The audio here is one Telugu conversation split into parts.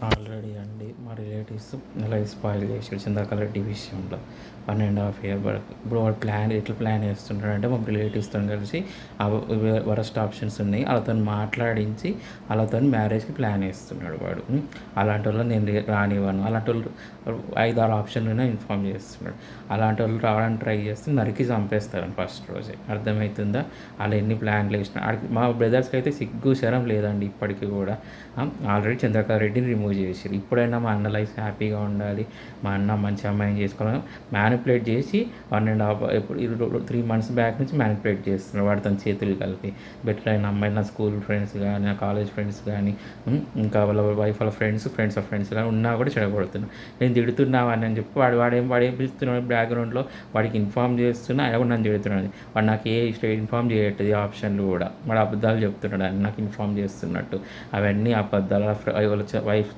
ఆల్రెడీ అండి మా రిలేటివ్స్ లైఫ్ స్పాయిల్ చేసాడు చిందాకరెడ్డి విషయంలో 1.5 year వరకు. ఇప్పుడు వాడు ఎట్లా ప్లాన్ చేస్తుంటాడంటే మా రిలేటివ్స్తో కలిసి వరస్ట్ ఆప్షన్స్ ఉన్నాయి వాళ్ళతో మాట్లాడించి వాళ్ళతో మ్యారేజ్కి ప్లాన్ వేస్తున్నాడు వాడు. అలాంటి వాళ్ళు నేను రానివ్వను, అలాంటి వాళ్ళు 5-6 ఆప్షన్లోనే ఇన్ఫామ్ చేస్తున్నాడు. అలాంటి వాళ్ళు రావడానికి ట్రై చేస్తే నరికి చంపేస్తారని ఫస్ట్ రోజే. అర్థమవుతుందా? వాళ్ళు ఎన్ని ప్లాన్లు వేసిన మా బ్రదర్స్కి అయితే సిగ్గు శరం లేదండి ఇప్పటికీ కూడా. ఆల్రెడీ చంద్రకాంత్ రెడ్డిని రిమూవ్ చేసారు. ఇప్పుడైనా మా అన్న లైఫ్ హ్యాపీగా ఉండాలి, మా అన్న మంచి అమ్మాయిని చేసుకోవాలి మ్యానిపులేట్ చేసి 1.5 ఇప్పుడు 3 months బ్యాక్ నుంచి మ్యానిపులేట్ చేస్తున్నాడు వాడు తన చేతులు కలిపి. బెటర్ అయిన అమ్మాయి నా స్కూల్ ఫ్రెండ్స్ కానీ నా కాలేజ్ ఫ్రెండ్స్ కానీ ఇంకా వాళ్ళ వైఫ్ వాళ్ళ ఫ్రెండ్స్ ఆఫ్ ఫ్రెండ్స్ కానీ ఉన్నా కూడా చెడగొడుతున్నాను. నేను తిడుతున్నావని అని చెప్పి వాడేం పిలుస్తున్నాడు బ్యాక్గ్రౌండ్లో వాడికి ఇన్ఫామ్ చేస్తున్నా ఆయన కూడా నన్ను తిడుతున్నాడు. వాడు నాకు ఇన్ఫామ్ చేయట్లేదు ఆప్షన్లు కూడా. వాడు అబద్ధాలు చెప్తున్నాడు అని నాకు ఇన్ఫామ్ చేస్తున్నట్టు. అవన్నీ అబద్ధాలు. వాళ్ళ వైఫ్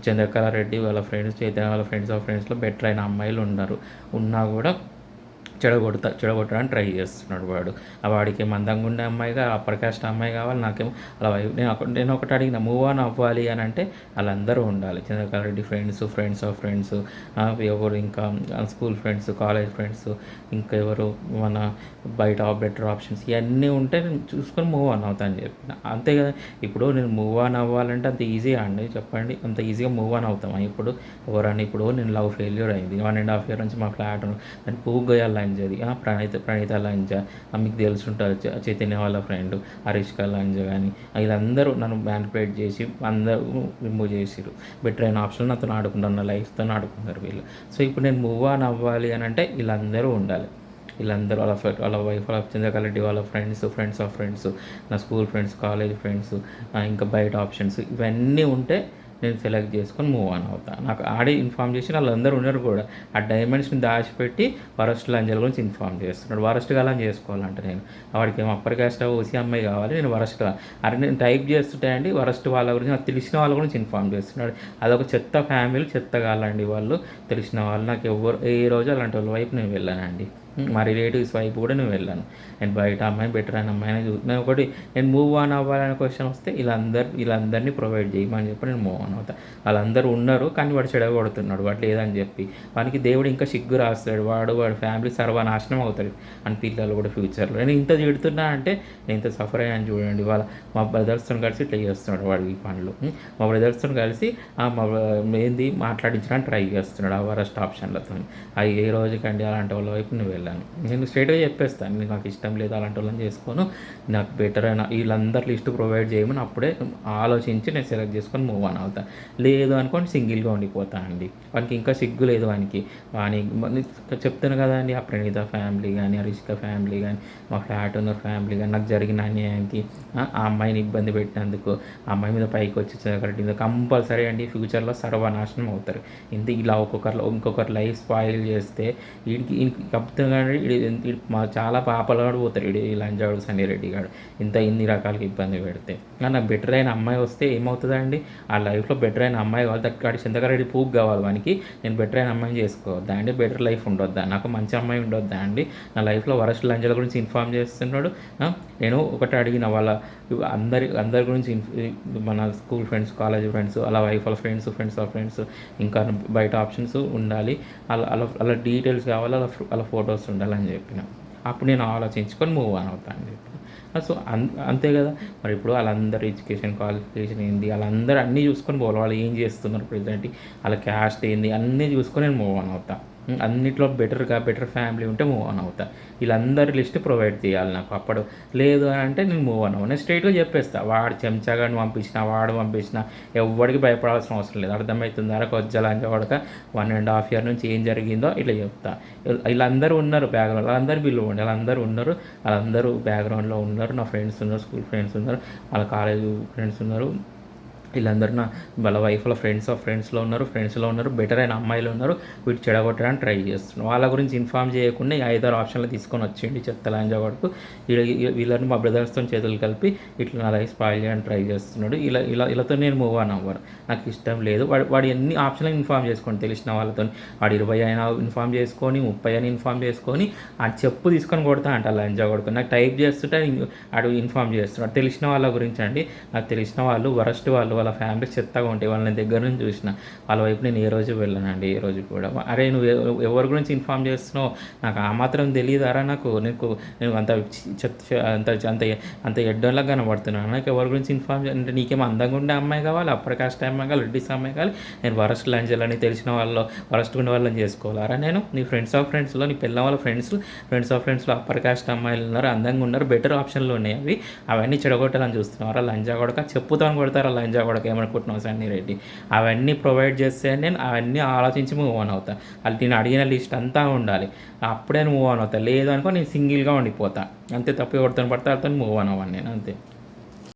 చంద్రకళ రెడ్డి వాళ్ళ ఫ్రెండ్స్ చైతన్య వాళ్ళ ఫ్రెండ్స్లో బెటర్ అయిన అమ్మాయిలు ఉన్నా కూడా చెడగొట్టడానికి ట్రై చేస్తున్నాడు వాడు. వాడికి మందంగా ఉండే అమ్మాయిగా అప్పర్ కాస్ట్ అమ్మాయి కావాలి, నాకేమో అలా నేను ఒకటి అడిగిన మూవ్ ఆన్ అవ్వాలి అని అంటే వాళ్ళందరూ ఉండాలి. Chandrakala Reddy friends of friends, ఎవరు ఇంకా స్కూల్ ఫ్రెండ్స్, కాలేజ్ ఫ్రెండ్స్, ఇంకా ఎవరు మన బయట బెటర్ ఆప్షన్స్ ఇవన్నీ ఉంటే నేను చూసుకొని మూవ్ ఆన్ అవుతా అని చెప్పిన. అంతే కదా. ఇప్పుడు నేను మూవ్ ఆన్ అవ్వాలంటే అంత ఈజీగా అండి చెప్పండి, అంత ఈజీగా మూవ్ ఆన్ అవుతామా? ఇప్పుడు ఎవరన్నా ఇప్పుడు నేను లవ్ ఫెయిల్యూర్ అయింది 1.5 year నుంచి మా ఫ్లాట్ దాన్ని పూగయ్య లంజ్ అది ప్రణీత లంజ, మీకు తెలుసుంటారు చైతన్య వాళ్ళ ఫ్రెండ్ హరీష్క లంజ కానీ వీళ్ళందరూ నన్ను మ్యానిపులేట్ చేసి అందరూ రిమూవ్ చేసిరు. బెటర్ అయిన ఆప్షన్ నాతో ఆడుకుంటారు, నా లైఫ్తో ఆడుకున్నారు వీళ్ళు. సో ఇప్పుడు నేను మూవ్ ఆన్ అవ్వాలి అని అంటే వీళ్ళందరూ ఉండాలి. వీళ్ళందరూ వాళ్ళ వైఫ్ వాళ్ళ చంద్రకళ రెడ్డి వాళ్ళ ఫ్రెండ్స్ ఆఫ్ ఫ్రెండ్స్, నా స్కూల్ ఫ్రెండ్స్, కాలేజ్ ఫ్రెండ్స్, ఇంకా బయట ఆప్షన్స్ ఇవన్నీ ఉంటే నేను సెలెక్ట్ చేసుకొని మూవ్ ఆన్ అవుతాను. నాకు ఆడే ఇన్ఫామ్ చేసి వాళ్ళందరూ ఉన్నారు కూడా. ఆ డైమండ్స్ని దాచిపెట్టి వరస్ట్ లంజల గురించి ఇన్ఫామ్ చేస్తున్నాడు. వరస్ట్గా అలా చేసుకోవాలంటే నేను వాడికి ఏమో అప్పర్ క్యాస్ట్ ఓసీ అమ్మాయి కావాలి, నేను వరస్ట్గా అరే నేను టైప్ చేస్తుంటే అండి వరస్ట్ వాళ్ళ గురించి నాకు తెలిసిన వాళ్ళ గురించి ఇన్ఫామ్ చేస్తున్నాడు. అదొక చెత్త ఫ్యామిలీ, చెత్త కాలండి వాళ్ళు. తెలిసిన వాళ్ళు నాకు ఎవరు ఏ రోజు అలాంటి వాళ్ళ వైపు నేను వెళ్ళానండి. మా రిలేటివ్స్ వైపు కూడా నేను వెళ్ళాను. నేను బయట అమ్మాయి బెటర్ అయిన అమ్మాయిని చూస్తున్నాను. ఒకటి నేను మూవ్ ఆన్ అవ్వాలనే క్వశ్చన్ వస్తే వీళ్ళందరినీ ప్రొవైడ్ చేయమని చెప్పి నేను మూవ్ ఆన్ అవుతాను. వాళ్ళందరూ ఉన్నారు కానీ వాడు చెడగొడుతున్నాడు వాడు లేదని చెప్పి. వానికి దేవుడు ఇంకా సిగ్గు రాస్తాడు. వాడి ఫ్యామిలీ సర్వనాశనం అవుతాడు అని పిల్లలు కూడా ఫ్యూచర్లో. నేను ఇంత చెడుతున్నా అంటే నేను ఇంత సఫర్ అయ్యాను చూడండి. మా బ్రదర్స్తో కలిసి ఇట్లా చేస్తున్నాడు వాడు ఈ పనులు. మా బ్రదర్స్తో కలిసి ఏంది మాట్లాడించడానికి ట్రై చేస్తున్నాడు ఆ వరస్ట్ ఆప్షన్లతో. అది ఏ రోజుకండి అలాంటి వాళ్ళ వైపు నువ్వు వెళ్ళాను. నేను స్ట్రైట్గా చెప్పేస్తాను నాకు ఇష్టం లేదు అలాంటి వాళ్ళని చేసుకోను, నాకు బెటర్ అయినా వీళ్ళందరి లిస్టు ప్రొవైడ్ చేయమని అప్పుడే ఆలోచించి నేను సెలెక్ట్ చేసుకొని మూవ్ ఆన్ అవుతాను. లేదు అనుకోండి సింగిల్గా ఉండిపోతా అండి. వానికి ఇంకా సిగ్గు లేదు వానికి చెప్తాను కదండి. ఆ ప్రణీత ఫ్యామిలీ కానీ హరీష్క ఫ్యామిలీ కానీ మా ఫ్లాట్ ఓనర్ ఫ్యామిలీ కానీ నాకు జరిగిన అన్యాయానికి ఆ అమ్మాయిని ఇబ్బంది పెట్టినందుకు ఆ అమ్మాయి మీద పైకి వచ్చి కరెక్ట్ కంపల్సరీ అండి ఫ్యూచర్లో సర్వనాశనం అవుతారు. ఇలా ఇంకొకరు లైఫ్ స్పాయిల్ చేస్తే వీడికి చెప్తున్నా మా చాలా పాపలు కూడా పోతారు ఈ లంజాడు సన్నిరెడ్డి గారు ఇన్ని రకాలకి ఇబ్బంది పెడితే. నాకు బెటర్ అయిన అమ్మాయి వస్తే ఏమవుతుందండి? ఆ లైఫ్లో బెటర్ అయిన అమ్మాయి కావాలి. దక్కాడి చింతకారెడ్డి పూక్ కావాలి వానికి. నేను బెటర్ అయిన అమ్మాయిని చేసుకోవద్దా అండి? బెటర్ లైఫ్ ఉండొద్దా? నాకు మంచి అమ్మాయి ఉండొద్దా అండి? నా లైఫ్లో వరస్ట్ లంజల గురించి ఇన్ఫామ్ చేస్తున్నాడు. నేను ఒకటి అడిగిన అందరి గురించి మన స్కూల్ ఫ్రెండ్స్, కాలేజ్ ఫ్రెండ్స్, అలా వైఫ్ వాళ్ళ ఫ్రెండ్స్ ఆఫ్ ఫ్రెండ్స్, ఇంకా బయట ఆప్షన్స్ ఉండాలి. అలా డీటెయిల్స్ కావాలి, అలా ఫొటోస్ ఉండాలని చెప్పిన. అప్పుడు నేను ఆలోచించుకొని మూవ్ ఆన్ అవుతాను అని చెప్పిన. సో అంతే కదా. మరి ఇప్పుడు వాళ్ళందరూ ఎడ్యుకేషన్ క్వాలిఫికేషన్ ఏంది వాళ్ళందరూ అన్నీ చూసుకొని పోవాలి. వాళ్ళు ఏం చేస్తున్నారు ప్రజెంట్, వాళ్ళ క్యాస్ట్ ఏంది అన్నీ చూసుకొని నేను మూవ్ ఆన్ అవుతాను. అన్నిట్లో బెటర్ ఫ్యామిలీ ఉంటే మూవ్ ఆన్ అవుతా. వీళ్ళందరి లిస్ట్ ప్రొవైడ్ చేయాలి నాకు. అప్పుడు లేదు అని అంటే నేను మూవ్ ఆన్ అవ్వను. నేను స్ట్రైట్గా చెప్పేస్తా వాడు చెంచాగాని పంపించిన వాడు పంపించిన ఎవరికి భయపడాల్సిన అవసరం లేదు. అర్థమవుతుందా? కొజ్జలంగా పడక 1.5 year నుంచి ఏం జరిగిందో ఇట్లా చెప్తా. వీళ్ళందరూ ఉన్నారు బ్యాక్గ్రౌండ్, వాళ్ళందరూ వీళ్ళు ఉండి వాళ్ళందరూ బ్యాక్గ్రౌండ్లో ఉన్నారు. నా ఫ్రెండ్స్ ఉన్నారు, స్కూల్ ఫ్రెండ్స్ ఉన్నారు, వాళ్ళ కాలేజ్ ఫ్రెండ్స్ ఉన్నారు. వీళ్ళందరూ వాళ్ళ వైఫ్ల ఫ్రెండ్స్లో ఉన్నారు, బెటర్ అయిన అమ్మాయిలు ఉన్నారు. వీటి చెడగొట్టడానికి ట్రై చేస్తున్నారు. వాళ్ళ గురించి ఇన్ఫామ్ చేయకుండా 5-6 ఆప్షన్లు తీసుకొని వచ్చిండి చెత్త లాంజా వరకు. వీళ్ళని మా బ్రదర్స్తో చేతులు కలిపి ఇట్లా నా లైఫ్ స్పాయిల్ చేయడానికి ట్రై చేస్తున్నాడు. ఇలాతో నేను మూవ్ ఆన్ అవ్వను, నాకు ఇష్టం లేదు. వాడు ఎన్ని ఆప్షన్లు ఇన్ఫామ్ చేసుకోండి తెలిసిన వాళ్ళతో. వాడు 20 అయినా ఇన్ఫామ్ చేసుకొని 30 అయినా ఇన్ఫామ్ చేసుకొని ఆ చెప్పు తీసుకొని కొడతా అంట లంజా కొడుకు. నాకు టైప్ చేస్తుంటే వాడు ఇన్ఫామ్ చేస్తున్నాడు తెలిసిన వాళ్ళ గురించి అండి. నాకు తెలిసిన వాళ్ళు వరస్ట్ వాళ్ళు వాళ్ళ ఫ్యామిలీ చెత్తగా ఉంటాయి. వాళ్ళని దగ్గర నుంచి చూసిన. వాళ్ళ వైపు నేను ఏ రోజు వెళ్ళనండి, ఏ రోజు కూడా. అరే నువ్వు ఎవరి గురించి ఇన్ఫార్మ్ చేస్తున్నావు, నాకు ఆ మాత్రం తెలియదారా, నీకు నేను అంత అంత అంత అంత ఎడ్డోళ్ళగా కనబడుతున్నాను, నాకు ఎవరి గురించి ఇన్ఫార్మ్ అంటే నీకేమో అందంగా ఉండే అమ్మాయి కావాలి, అప్పటి కాస్ట్ అమ్మాయి కావాలి, రెడ్డిస్ అమ్మాయి కావాలి, నేను వరస్ట్ లంజలని తెలిసిన వాళ్ళు వరస్ట్ ఉండే వాళ్ళని చేసుకోవాలరా నేను? నీ ఫ్రెండ్స్ ఆఫ్ ఫ్రెండ్స్లో, నీ పిల్ల వాళ్ళ ఫ్రెండ్స్ ఆఫ్ ఫ్రెండ్స్లో అప్పర్ కాస్ట్ అమ్మాయిలు ఉన్నారు, అందంగా ఉన్నారు, బెటర్ ఆప్షన్లు ఉన్నాయి. అవన్నీ చెడగొట్టాలని చూస్తున్నారా లంజా కొడక? చెప్పుతాను కొడతారా లంజా కొడక ఏమనుకుంటున్నావు సన్నీ రెడ్డి? అవన్నీ ప్రొవైడ్ చేస్తే నేను అవన్నీ ఆలోచించి మూవ్ ఆన్ అవుతా. అది నేను అడిగిన లిస్ట్ అంతా ఉండాలి, అప్పుడే మూవ్ ఆన్ అవుతా. లేదు అనుకో నేను సింగిల్గా ఉండిపోతా అంతే. తప్పు కొడుతాను పడితే అతను మూవ్ ఆన్ అవ్వను నేను అంతే.